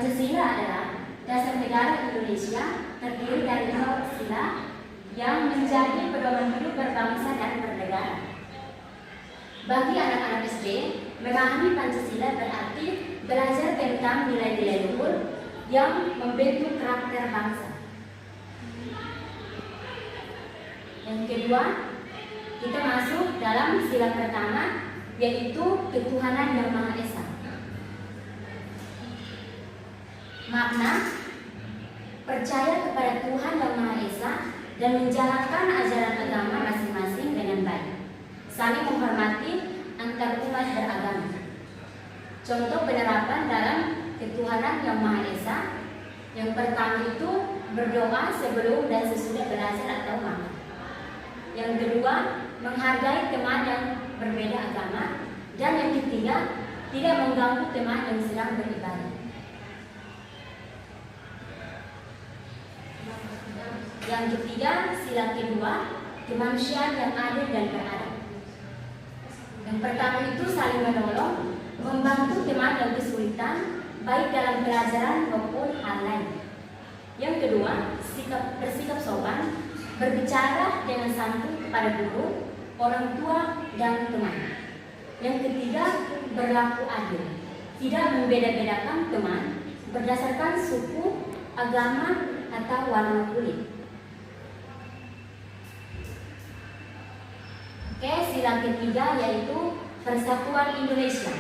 Pancasila adalah dasar negara Indonesia, terdiri dari 5 sila yang menjadi pedoman hidup berbangsa dan bernegara. Bagi anak-anak SD, memahami Pancasila berarti belajar tentang nilai-nilai luhur yang membentuk karakter bangsa. Yang kedua, kita masuk dalam sila pertama, yaitu ketuhanan yang Maha Esa. Makna percaya kepada Tuhan yang Maha Esa dan menjalankan ajaran agama masing-masing dengan baik, saling menghormati antar umat beragama. Contoh penerapan dalam ketuhanan yang Maha Esa, yang pertama itu berdoa sebelum dan sesudah belajar atau makan. Yang kedua, menghargai teman yang berbeda agama. Dan yang ketiga, tidak mengganggu teman yang sedang beribadah. Yang ketiga, sila kedua, kemanusiaan yang adil dan beradab. Yang pertama itu saling menolong, membantu teman yang kesulitan, baik dalam pelajaran maupun hal lain. Yang kedua, bersikap sopan, berbicara dengan santun kepada guru, orang tua, dan teman. Yang ketiga, berlaku adil, tidak membeda-bedakan teman berdasarkan suku, agama, atau warna kulit. Oke, sila ketiga yaitu Persatuan Indonesia.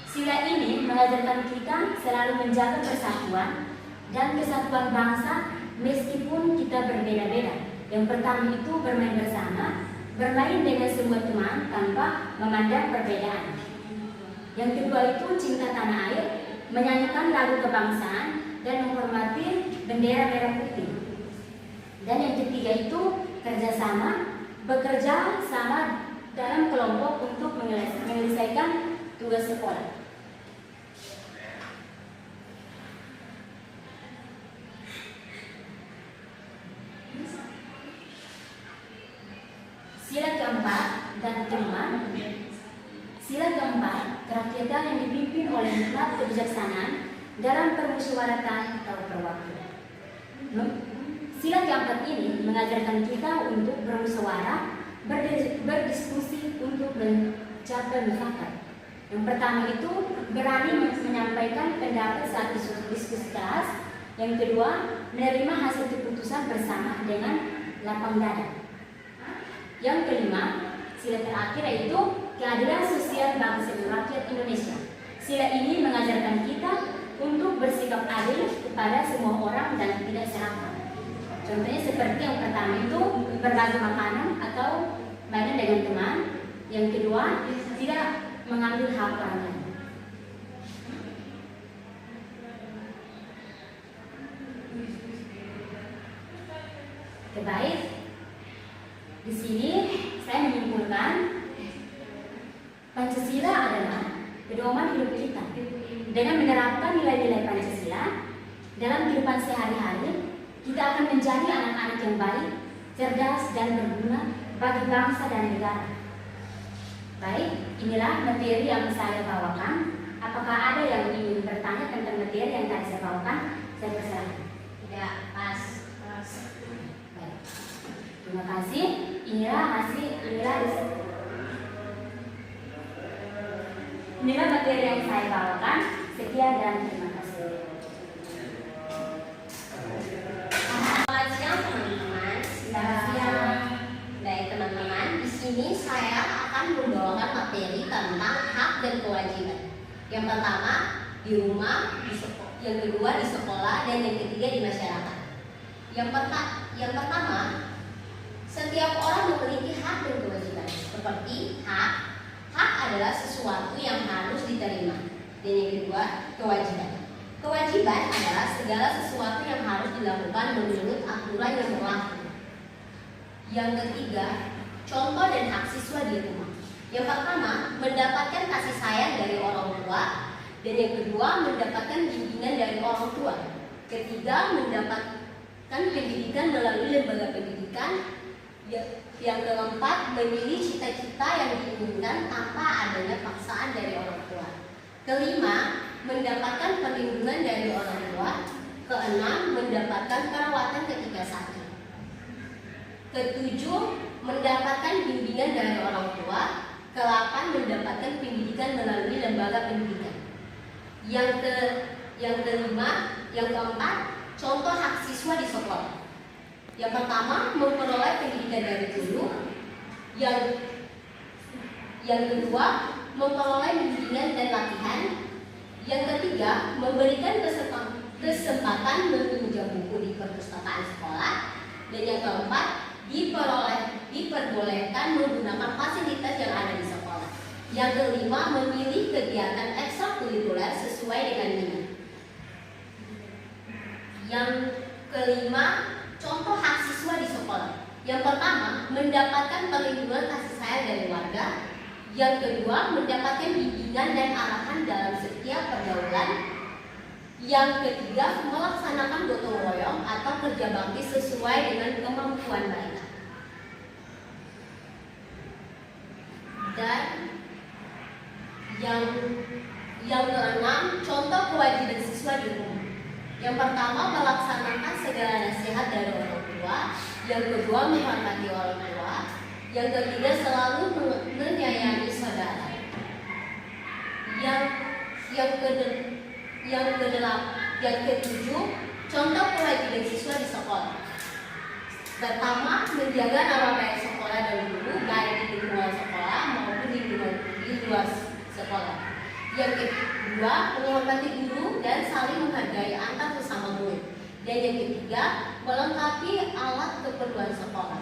Sila ini mengajarkan kita selalu menjaga persatuan dan kesatuan bangsa meskipun kita berbeda-beda. Yang pertama itu bermain bersama, bermain dengan semua teman tanpa memandang perbedaan. Yang kedua itu cinta tanah air, menyanyikan lagu kebangsaan dan menghormati bendera merah putih. Dan yang ketiga itu kerjasama, bekerja sama dalam kelompok untuk menyelesaikan tugas sekolah. Sila keempat dan kelima. Sila keempat, kerakyatan yang dipimpin oleh hikmat kebijaksanaan dalam permusyawaratan atau perwakilan. Sila keempat ini mengajarkan kita untuk bermusyawarah, berdiskusi untuk mencapai mufakat. Yang pertama itu berani menyampaikan pendapat saat diskusi kelas. Yang kedua, menerima hasil keputusan bersama dengan lapang dada. Yang kelima, sila terakhir yaitu keadilan sosial bangsa dan rakyat Indonesia. Sila ini mengajarkan kita untuk bersikap adil kepada semua orang dan tidak serakah. Contohnya seperti yang pertama itu berbagi makanan atau mainan dengan teman. Yang kedua, tidak mengambil hak orang lain. Baik, di sini saya menyimpulkan Pancasila adalah pedoman hidup kita. Dengan menerapkan nilai-nilai Pancasila dalam kehidupan sehari-hari, kita akan menjadi anak-anak yang baik, cerdas, dan berguna bagi bangsa dan negara. Baik, inilah materi yang saya bawakan. Apakah ada yang ingin bertanya tentang materi yang tadi saya bawakan? Saya persilahkan. Ya, pas. Baik. Terima kasih. Inilah materi yang saya bawakan. Sekian dan terima kasih. Selamat siang teman-teman. Selamat siang. Baik teman-teman, di sini saya akan membawakan materi tentang hak dan kewajiban. Yang pertama di rumah, yang kedua di sekolah, dan yang ketiga di masyarakat. Yang pertama, setiap orang memiliki hak dan kewajiban. Seperti hak adalah sesuatu yang harus diterima. Dan yang kedua, kewajiban. Kewajiban adalah segala sesuatu yang harus dilakukan menurut aturan yang berlaku. Yang ketiga, contoh dan hak siswa di rumah. Yang pertama, mendapatkan kasih sayang dari orang tua. Dan yang kedua, mendapatkan bimbingan dari orang tua. Ketiga, mendapatkan pendidikan melalui lembaga pendidikan. Yang keempat, memilih cita-cita yang diinginkan tanpa adanya paksaan dari orang tua. Kelima, mendapatkan perlindungan dari orang tua. Keenam, mendapatkan perawatan ketika sakit. Ketujuh, mendapatkan bimbingan dari orang tua. Kedelapan, mendapatkan pendidikan melalui lembaga pendidikan. Yang keempat, contoh hak siswa di sekolah. Yang pertama, memperoleh pendidikan dari guru. Yang kedua, memperoleh bimbingan dan latihan. Yang ketiga, memberikan kesempatan meminjam buku di perpustakaan sekolah. Dan yang keempat, diperbolehkan menggunakan fasilitas yang ada di sekolah. Yang kelima, memilih kegiatan ekstrakurikuler sesuai dengan minat. Yang kelima, contoh hak siswa di sekolah. Yang pertama, mendapatkan perlindungan kasih sayang dari warga. Yang kedua, mendapatkan bimbingan dan arahan dalam setiap pergaulan. Yang ketiga, melaksanakan gotong royong atau kerja bakti sesuai dengan kemampuan mereka. Dan yang keenam, contoh kewajiban siswa di rumah. Yang pertama, melaksanakan segala nasihat dari orang tua. Yang kedua, menghormati orang tua. Yang ketiga, selalu menyayangi saudara. Yang ketujuh, contoh kewajiban siswa di sekolah. Pertama, menjaga nama baik sekolah dan guru, baik di lingkungan sekolah maupun di luar sekolah. Yang kedua, menghormati guru dan saling menghargai antar sesama murid. Dan yang ketiga, melengkapi alat keperluan sekolah.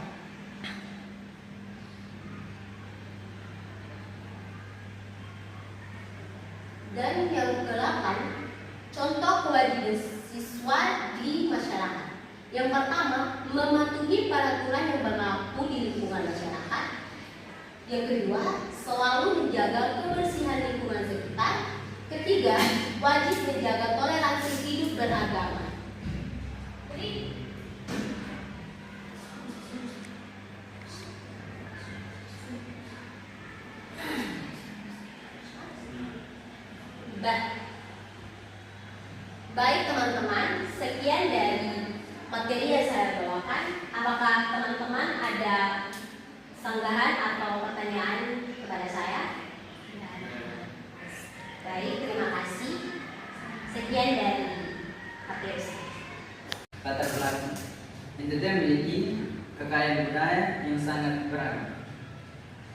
Dan yang ke-8, contoh kewajiban siswa di masyarakat. Yang pertama, mematuhi peraturan yang berlaku di lingkungan masyarakat. Yang kedua, selalu menjaga kebersihan lingkungan sekitar. Ketiga, wajib menjaga toleransi hidup beragama. Baik teman-teman, sekian dari materi yang saya bawakan. Apakah teman-teman ada sanggahan atau pertanyaan kepada saya? Baik, terima kasih. Sekian dari materi saya. Latar belakang NTT memiliki kekayaan budaya yang sangat beragam.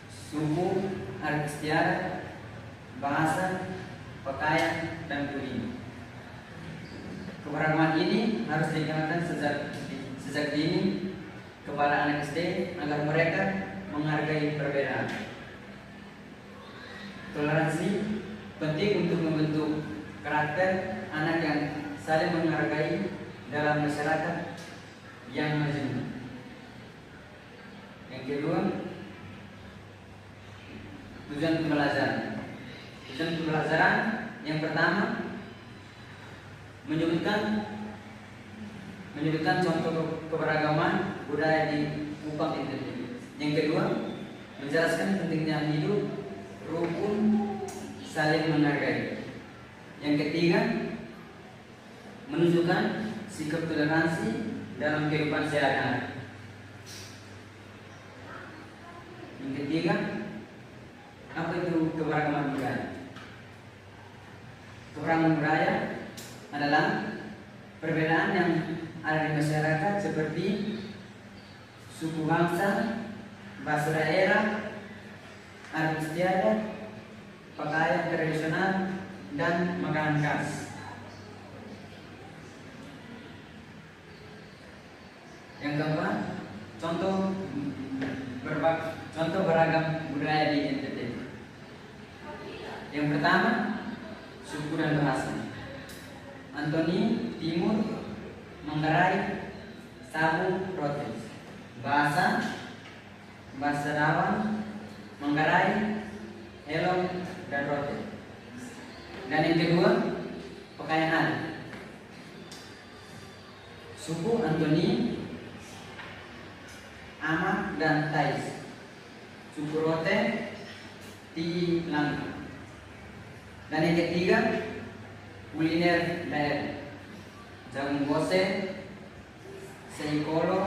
Suku, adat istiadat, bahasa, pakaian, dan kuliner. Keberagaman ini harus dikenalkan sejak dini kepada anak SD agar mereka menghargai perbedaan. Toleransi penting untuk membentuk karakter anak yang saling menghargai dalam masyarakat yang maju. Yang kedua, tujuan pembelajaran. Tujuan pembelajaran yang pertama, menyebutkan contoh keberagaman budaya di Kupang NTT. Yang kedua, menjelaskan pentingnya hidup rukun saling menghargai. Yang ketiga, menunjukkan sikap toleransi dalam kehidupan sehari-hari. Yang ketiga, apa itu keberagaman budaya? Keberagaman budaya adalah perbedaan yang ada di masyarakat seperti suku bangsa, bahasa daerah, adat istiadat, pakaian tradisional, dan makanan khas. Yang keempat, contoh beragam budaya di NTT. Yang pertama, suku dan bahasa. Antoni, Timur, Manggarai, Sabu, Rote. Bahasa Dawan, Manggarai, Helong, dan Rote. Dan yang kedua, pakaian adat. Suku Antoni, Amak, dan Tais. Suku Rote, Ti, Langka. Dan yang ketiga, kuliner daerah, jagung gose, seikolo,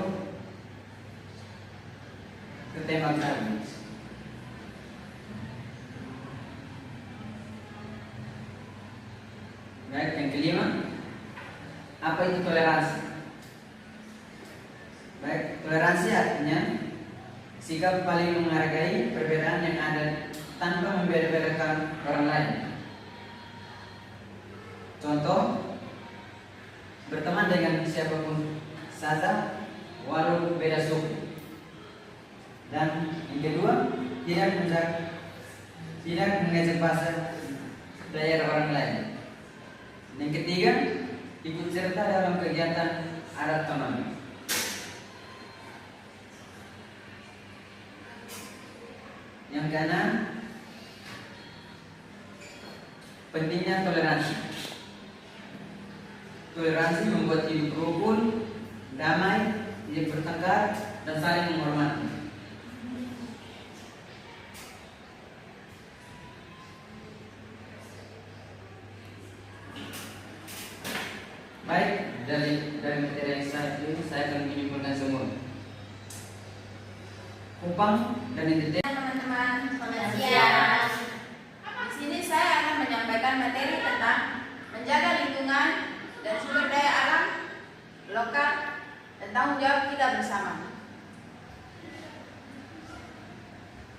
ketembak sari. Baik, yang kelima, apa itu toleransi? Baik, toleransi artinya sikap paling menghargai perbedaan yang ada tanpa membeda-bedakan orang lain. Contoh, berteman dengan siapapun saja walau beda suku. Dan yang kedua, tidak mengejek bahasa daerah orang lain. Yang ketiga, ikut serta dalam kegiatan adat teman. Yang keenam, pentingnya toleransi. Toleransi membuat hidup rukun, damai, tidak bertengkar, dan saling menghormati. Baik, dari materi yang saya akan menyimpulkan semua. Kupang dan identitas. Teman-teman, Selamat siang. di sini saya akan menyampaikan materi tentang menjaga lingkungan dan sumber daya alam lokal dan tanggung jawab kita bersama.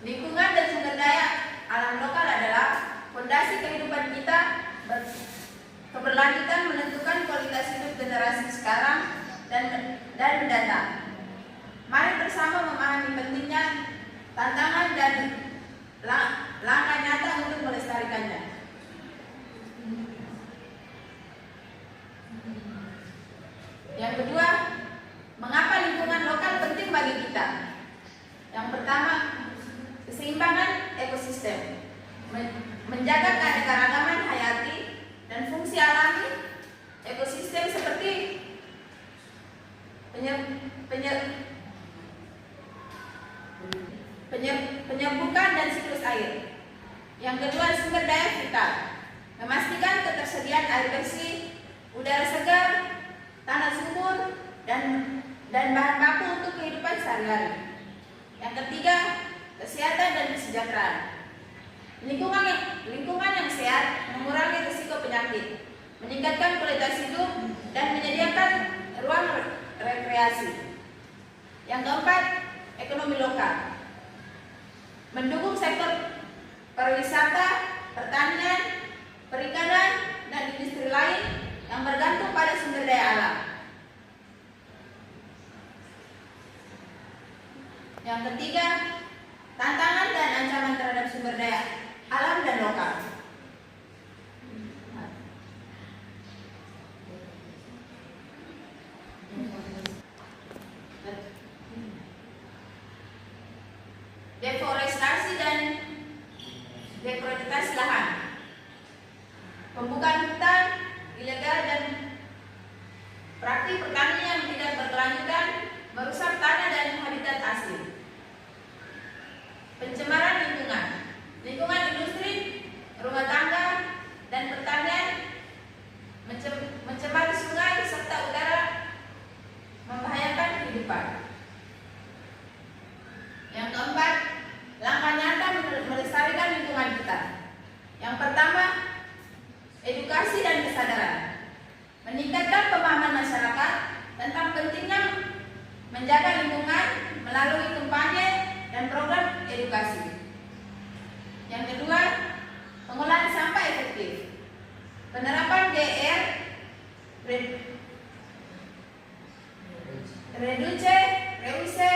Lingkungan dan sumber daya alam lokal adalah fondasi kehidupan kita. Keberlanjutan menentukan kualitas hidup generasi sekarang dan mendatang. Mari bersama memahami pentingnya, tantangan dan langkah nyata untuk melestarikannya. Yang kedua, mengapa lingkungan lokal penting bagi kita? Yang pertama, keseimbangan ekosistem, menjaga keanekaragaman hayati dan fungsi alami ekosistem seperti penyerbukan dan siklus air. Yang kedua, sumber daya vital, memastikan ketersediaan air bersih, udara segar, tanah subur, dan bahan baku untuk kehidupan sehari-hari. Yang ketiga, kesehatan dan kesejahteraan. Lingkungan yang sehat mengurangi risiko penyakit, meningkatkan kualitas hidup, dan menyediakan ruang rekreasi. Yang keempat, ekonomi lokal, mendukung sektor pariwisata, pertanian, perikanan, dan industri lain yang bergantung pada sumber daya alam. Yang ketiga, tantangan dan ancaman terhadap sumber daya alam dan lokal. Deforestasi dan degradasi lahan, pembukaan hutan ilegal dan praktik pertanian yang tidak berkelanjutan merusak tanah dan habitat asli. Pencemaran lingkungan industri, rumah tangga, dan pertanian mencemari sungai serta udara, membahayakan kehidupan. Yang keempat, langkah nyata melestarikan lingkungan kita. Yang pertama, edukasi dan kesadaran, meningkatkan pemahaman masyarakat tentang pentingnya menjaga lingkungan melalui kampanye dan program edukasi. Yang kedua, pengolahan sampah efektif, penerapan GR, reduce, reuse,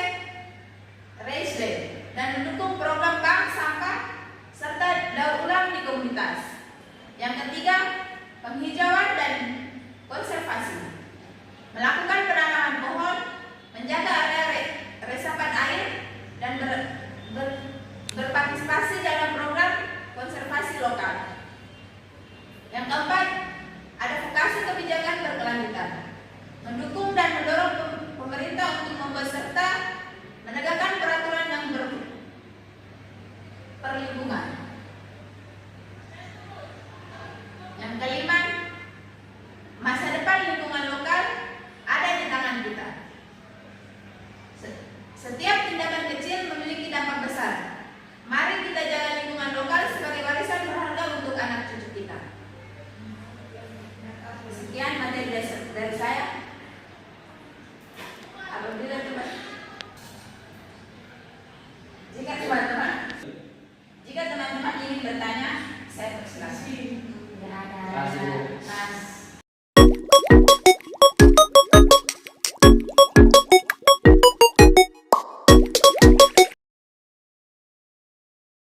recycle, dan mendukung program bank sampah serta daur ulang di komunitas. Yang ketiga, penghijauan dan konservasi, melakukan penanaman pohon, menjaga area resapan air, dan berpartisipasi dalam program konservasi lokal. Yang keempat, advokasi kebijakan berkelanjutan, mendukung dan mendorong pemerintah untuk membuat serta menegakkan peraturan yang perlindungan. Yang kelima, Ingat teman-teman.